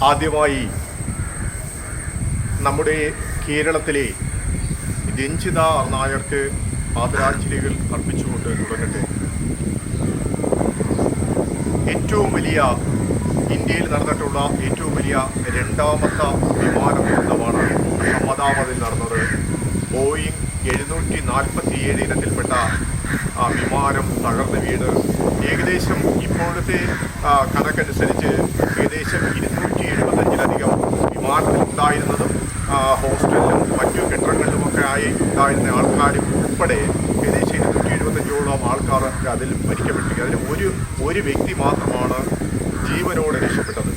ആദ്യമായി നമ്മുടെ കേരളത്തിലെ രഞ്ജിത നായർക്ക് ആദരാഞ്ജലികൾ അർപ്പിച്ചുകൊണ്ട് തുടങ്ങട്ടെ. ഏറ്റവും വലിയ ഇന്ത്യയിൽ നടന്നിട്ടുള്ള ഏറ്റവും വലിയ രണ്ടാമത്തെ വിമാന ദുരന്തമാണ് അഹമ്മദാബാദിൽ നടന്നത്. ബോയിങ് 747 ഇനത്തിൽപ്പെട്ട വിമാനം തകർന്ന് വീണ് ഏകദേശം ഇപ്പോഴത്തെ കണക്കനുസരിച്ച് ഏകദേശം 275-ലധികം വിമാനത്തിലുണ്ടായിരുന്നതും ഹോസ്റ്റലിലും മറ്റു കെട്ടിടങ്ങളിലുമൊക്കെ ആയി ഉണ്ടായിരുന്ന ആൾക്കാരും ഉൾപ്പെടെ ഏകദേശം 275ഓളം ആൾക്കാർ അതിൽ മരിക്കപ്പെട്ടു. അതിൽ ഒരു വ്യക്തി മാത്രമാണ് ജീവനോടെ രക്ഷപ്പെട്ടത്.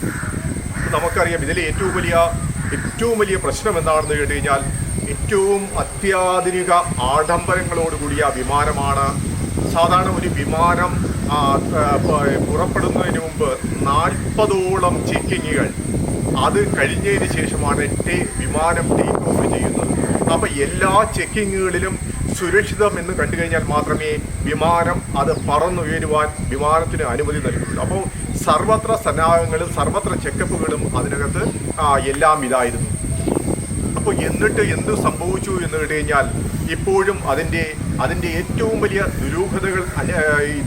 നമുക്കറിയാം ഇതിലെ ഏറ്റവും വലിയ പ്രശ്നം എന്താണെന്ന് കേട്ട് കഴിഞ്ഞാൽ ഏറ്റവും അത്യാധുനിക ആഡംബരങ്ങളോടുകൂടിയ വിമാനമാണ്. സാധാരണ ഒരു വിമാനം പുറപ്പെടുന്നതിന് മുമ്പ് 40ഓളം ചെക്കിങ്ങുകൾ അത് കഴിഞ്ഞതിന് ശേഷമാണ് വിമാനം ടേക്ക് ഓഫ് ചെയ്യുന്നത്. അപ്പോൾ എല്ലാ ചെക്കിങ്ങുകളിലും സുരക്ഷിതം എന്ന് കണ്ടു കഴിഞ്ഞാൽ മാത്രമേ വിമാനം അത് പറന്നുയരുവാൻ വിമാനത്തിന് അനുമതി നൽകുള്ളൂ. അപ്പോൾ സർവത്ര സന്നാഹങ്ങളും സർവത്ര ചെക്കപ്പുകളും അതിനകത്ത് എല്ലാം ഇതായിരുന്നു. അപ്പോൾ എന്നിട്ട് എന്ത് സംഭവിച്ചു എന്ന് കേട്ട് കഴിഞ്ഞാൽ ഇപ്പോഴും അതിൻ്റെ ഏറ്റവും വലിയ ദുരൂഹതകൾ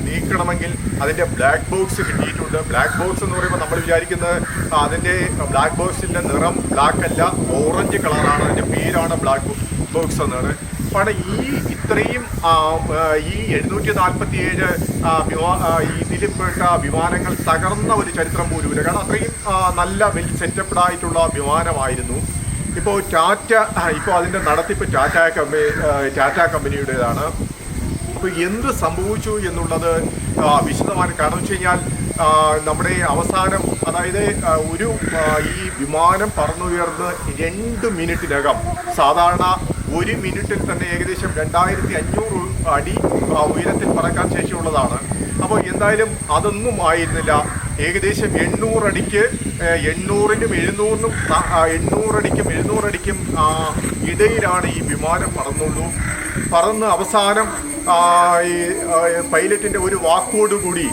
നീക്കണമെങ്കിൽ അതിൻ്റെ ബ്ലാക്ക് ബോക്സ് കിട്ടിയിട്ടുണ്ട്. ബ്ലാക്ക് ബോക്സ് എന്ന് പറയുമ്പോൾ നമ്മൾ വിചാരിക്കുന്നത് അതിൻ്റെ ബ്ലാക്ക് ബോക്സിൻ്റെ നിറം ബ്ലാക്ക് അല്ല, ഓറഞ്ച് കളറാണ്. അതിൻ്റെ പേരാണ് ബ്ലാക്ക് ബോക്സ് എന്നാണ്. പക്ഷേ ഇത്രയും ഈ 747 ഇതിൽപ്പെട്ട വിമാനങ്ങൾ തകർന്ന ഒരു ചരിത്രം പോലുമില്ല. കാരണം അത്രയും നല്ല വെൽ സെറ്റപ്ഡ് ആയിട്ടുള്ള വിമാനമായിരുന്നു. ഇപ്പോൾ അതിൻ്റെ നടത്തിപ്പ് ടാറ്റ കമ്പനിയുടേതാണ്. അപ്പോൾ എന്ത് സംഭവിച്ചു എന്നുള്ളത് വിശദമായി കാരണം വെച്ച് കഴിഞ്ഞാൽ നമ്മുടെ അവസാനം അതായത് ഈ വിമാനം പറന്നുയർന്ന് 2 മിനിറ്റിനകം സാധാരണ 1 മിനിറ്റിൽ തന്നെ ഏകദേശം 2500 അടി ഉയരത്തിൽ പറക്കാൻ ശേഷിയുള്ളതാണ്. അപ്പോൾ എന്തായാലും അതൊന്നും ആയിരുന്നില്ല. ഏകദേശം 800 അടിക്ക് 800-നും 700 അടിക്കും ഇടയിലാണ് ഈ വിമാനം പറന്ന് അവസാനം പൈലറ്റിൻ്റെ ഒരു വാക്കോടുകൂടി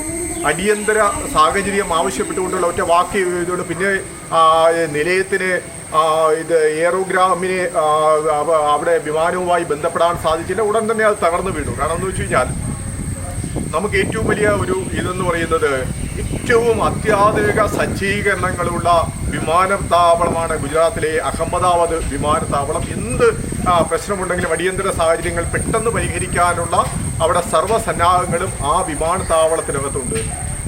അടിയന്തര സാഹചര്യം ആവശ്യപ്പെട്ടുകൊണ്ടുള്ള ഒറ്റ വാക്ക് ചെയ്തുകൊണ്ട് പിന്നെ നിലയത്തിന് എയറോഗ്രാമിന് അവിടെ വിമാനവുമായി ബന്ധപ്പെടാൻ സാധിച്ചില്ല. ഉടൻ തന്നെ അത് തകർന്നു വീണു. കാരണം എന്ന് വെച്ച് കഴിഞ്ഞാൽ നമുക്ക് ഏറ്റവും വലിയ ഇതെന്ന് പറയുന്നത് ഏറ്റവും അത്യാധുനിക സജ്ജീകരണങ്ങളുള്ള വിമാനത്താവളമാണ് ഗുജറാത്തിലെ അഹമ്മദാബാദ് വിമാനത്താവളം. എന്ത് പ്രശ്നമുണ്ടെങ്കിലും അടിയന്തര സാഹചര്യങ്ങൾ പെട്ടെന്ന് പരിഹരിക്കാനുള്ള അവിടെ സർവ്വസന്നാഹങ്ങളും ആ വിമാനത്താവളത്തിനകത്തുണ്ട്.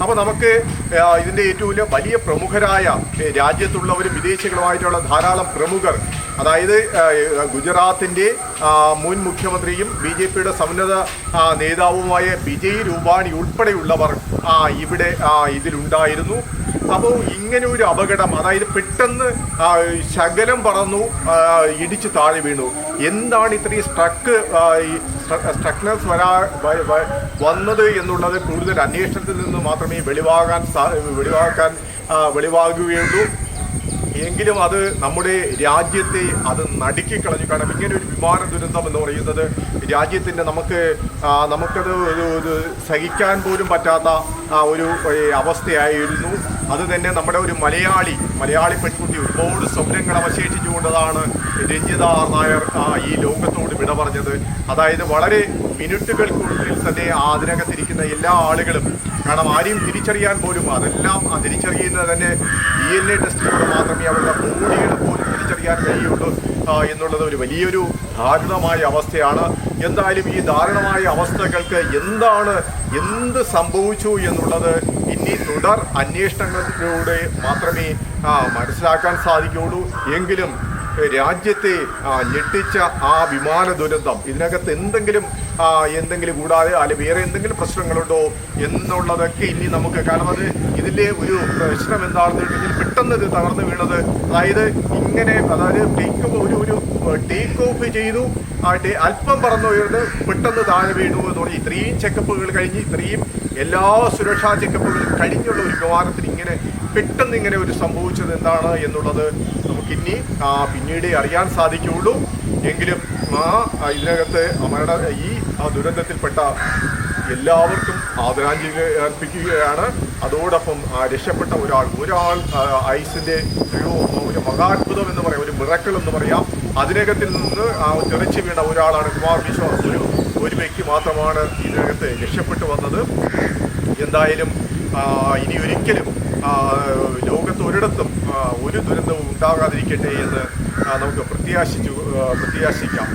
അപ്പോൾ നമുക്ക് ഇതിൻ്റെ ഏറ്റവും വലിയ പ്രമുഖരായ രാജ്യത്തുള്ളവരും വിദേശികളുമായിട്ടുള്ള ധാരാളം പ്രമുഖർ, അതായത് ഗുജറാത്തിൻ്റെ മുൻ മുഖ്യമന്ത്രിയും BJPയുടെ സമുന്നത നേതാവുമായ വിജയ് രൂപാണി ഉൾപ്പെടെയുള്ളവർ ഇവിടെ ഇതിലുണ്ടായിരുന്നു. അപ്പോൾ ഇങ്ങനെ ഒരു അപകടം, അതായത് പെട്ടെന്ന് ശകലം പറന്നു ഇടിച്ച് താഴെ വീണു. എന്താണ് ഇത്രയും സ്ട്രക്നെസ് വന്നത് എന്നുള്ളത് കൂടുതൽ അന്വേഷണത്തിൽ നിന്ന് മാത്രമേ വെളിവാകുകയുള്ളൂ. എങ്കിലും അത് നമ്മുടെ രാജ്യത്തെ അത് നടുക്കിക്കളഞ്ഞു. കാരണം ഇങ്ങനെ ഒരു വിമാന ദുരന്തം എന്ന് പറയുന്നത് രാജ്യത്തിൻ്റെ നമുക്കത് ഒരു സഹിക്കാൻ പോലും പറ്റാത്ത ഒരു അവസ്ഥയായിരുന്നു. അത് തന്നെ നമ്മുടെ ഒരു മലയാളി പെൺകുട്ടി ഒരുപാട് സ്വപ്നങ്ങൾ അവശേഷിച്ചുകൊണ്ടതാണ് രഞ്ജിത നായർ ഈ ലോകത്തോട് വിട പറഞ്ഞത്. അതായത് വളരെ മിനിറ്റുകൾക്കുള്ളിൽ തന്നെ അതിനകത്തിരിക്കുന്ന എല്ലാ ആളുകളും, കാരണം ആരെയും തിരിച്ചറിയാൻ പോലും, അതെല്ലാം തിരിച്ചറിയുന്നത് തന്നെ DNA ടെസ്റ്റിലൂടെ മാത്രമേ അവരുടെ ബോഡിയുടെ പോലും തിരിച്ചറിയാൻ കഴിയുള്ളൂ എന്നുള്ളത് ഒരു വലിയൊരു ദാരുണമായ അവസ്ഥയാണ്. എന്തായാലും ഈ ദാരുണമായ അവസ്ഥകൾക്ക് എന്ത് സംഭവിച്ചു എന്നുള്ളത് ഇനി തുടർ അന്വേഷണങ്ങളിലൂടെ മാത്രമേ മനസ്സിലാക്കാൻ സാധിക്കുകയുള്ളൂ. എങ്കിലും രാജ്യത്തെ ഞെട്ടിച്ച ആ വിമാന ദുരന്തം, ഇതിനകത്ത് എന്തെങ്കിലും കൂടാതെ അല്ലെങ്കിൽ വേറെ എന്തെങ്കിലും പ്രശ്നങ്ങളുണ്ടോ എന്നുള്ളതൊക്കെ ഇനി നമുക്ക്, കാരണം ഇതിൻ്റെ ഒരു പ്രശ്നം എന്താണെന്ന് വെച്ചാൽ പെട്ടെന്ന് ഇത് തകർന്നു വീണത്, അതായത് ടേക്ക് ഓഫ് ചെയ്തു, അല്പം പറന്നുയർന്ന് പെട്ടെന്ന് താഴെ വീണു എന്ന് പറഞ്ഞാൽ ഇത്രയും ചെക്കപ്പുകൾ കഴിഞ്ഞ് ഇത്രയും എല്ലാ സുരക്ഷാ ചെക്കപ്പുകളും കഴിഞ്ഞുള്ള ഒരു വിമാനത്തിന് പെട്ടെന്ന് ഇങ്ങനെ ഒരു സംഭവിച്ചത് എന്താണ് എന്നുള്ളത് നമുക്കിനി പിന്നീട് അറിയാൻ സാധിക്കുകയുള്ളൂ. എങ്കിലും ഇതിനകത്ത് ഈ ദുരന്തത്തിൽപ്പെട്ട എല്ലാവർക്കും ആദരാഞ്ജലി അർപ്പിക്കുകയാണ്. അതോടൊപ്പം രക്ഷപ്പെട്ട ഒരാൾ ഐസിൻ്റെ ഒരു മഹാത്ഭുതം എന്ന് പറയാം, ഒരു മിറക്കിൾ എന്ന് പറയാം. അതിനകത്തിൽ നിന്ന് തെറിച്ചു വീണ ഒരാളാണ് കുമാർ വിശ്വാസ്. ഒരു വ്യക്തി മാത്രമാണ് ഇതിനകത്ത് രക്ഷപ്പെട്ടു വന്നത്. എന്തായാലും ഇനി ഒരിക്കലും ലോകത്ത് ഒരിടത്തും ഒരു ദുരന്തവും ഉണ്ടാകാതിരിക്കട്ടെ എന്ന് നമുക്ക് പ്രത്യാശിക്കാം.